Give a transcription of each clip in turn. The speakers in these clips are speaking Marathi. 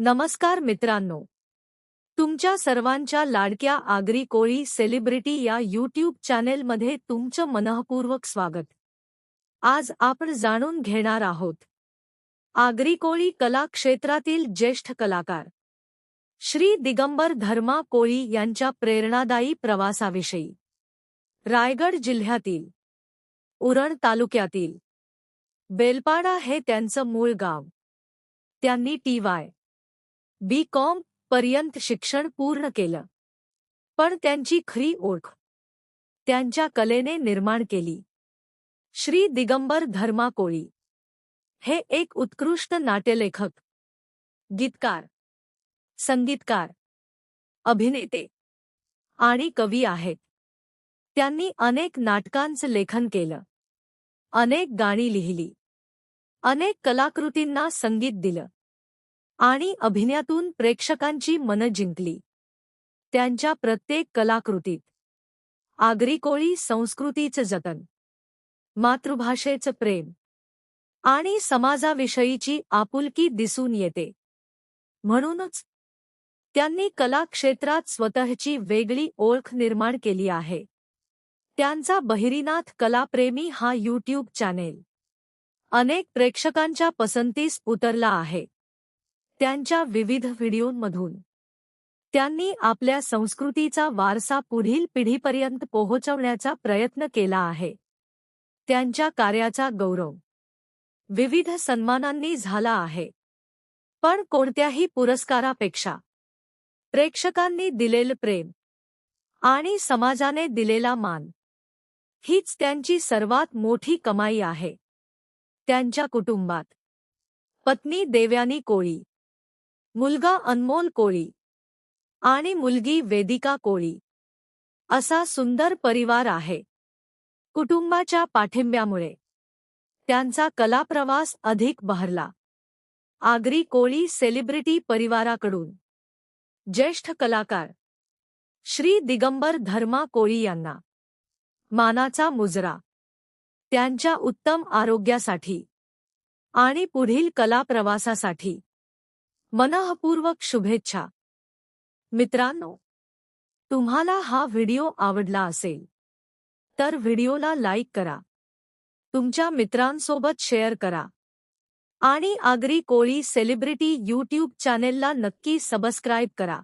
नमस्कार मित्रांनो, तुमच्या सर्वांच्या लाडक्या आगरी कोळी सेलिब्रिटी या यूट्यूब चॅनेलमध्ये तुमचं मनःपूर्वक स्वागत. आज आपण जाणून घेणार आहोत आगरी कोळी कला क्षेत्रातील ज्येष्ठ कलाकार श्री दिगंबर धर्मा कोळी यांच्या प्रेरणादायी प्रवासाविषयी. रायगड जिल्ह्यातील उरण तालुक्यातील बेलपाडा हे त्यांचं मूळ गाव. त्यांनी TY.B.Com पर्यंत शिक्षण पूर्ण केलं, पण त्यांची खरी ओळख त्यांच्या कलेने निर्माण केली. श्री दिगंबर धर्मा कोळी हे एक उत्कृष्ट नाट्यलेखक, गीतकार, संगीतकार, अभिनेते आणि कवी आहेत. त्यांनी अनेक नाटकांचं लेखन केलं, अनेक गाणी लिहिली, अनेक कलाकृतींना संगीत दिलं आणि अभिनयातून प्रेक्षकांची मनं जिंकली. त्यांच्या प्रत्येक कलाकृतीत आगरी कोळी संस्कृतीचं जतन, मातृभाषेचं प्रेम आणि समाजाविषयीची आपुलकी दिसून येते. म्हणूनच त्यांनी कला क्षेत्रात स्वतःची वेगळी ओळख निर्माण केली आहे. त्यांचा बहिरीनाथ कलाप्रेमी हा यूट्यूब चॅनेल अनेक प्रेक्षकांच्या पसंतीस उतरला आहे. त्यांच्या विविध व्हिडिओंमधून त्यांनी आपल्या संस्कृतीचा वारसा पुढील पिढीपर्यंत पोहोचवण्याचा प्रयत्न केला आहे. त्यांच्या कार्याचा गौरव विविध सन्मानांनी झाला आहे, पण कोणत्याही पुरस्कारापेक्षा प्रेक्षकांनी दिलेलं प्रेम आणि समाजाने दिलेला मान हीच त्यांची सर्वात मोठी कमाई आहे. त्यांच्या कुटुंबात पत्नी देवयानी कोळी, मुलगा अनमोल कोळी आणि मुलगी वेदिका कोळी असा सुंदर परिवार आहे. कुटुंबाच्या पाठिंब्यामुळे त्यांचा कलाप्रवास अधिक बहरला. आगरी कोळी सेलिब्रिटी परिवाराकडून ज्येष्ठ कलाकार श्री दिगंबर धर्मा कोळी यांना मानाचा मुजरा. त्यांच्या उत्तम आरोग्यासाठी आणि पुढील कलाप्रवासासाठी मनःपूर्वक शुभेच्छा. मित्रांनो, तुम्हाला हा व्हिडिओ आवडला असेल तर व्हिडिओला लाईक करा, तुमच्या मित्रांसोबत शेअर करा आणि आगरी कोळी सेलिब्रिटी यूट्यूब चॅनेलला नक्की सबस्क्राईब करा.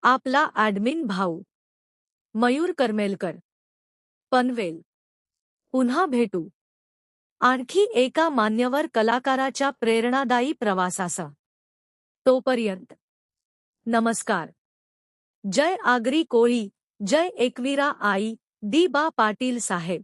आपला ॲडमिन भाऊ मयूर करमेलकर, पनवेल. पुन्हा भेटू आणखी एका मान्यवर कलाकाराच्या प्रेरणादायी प्रवासासह. तोपर्यंत नमस्कार. जय आगरी कोळी, जय एकवीरा आई डी बा पाटील साहेब.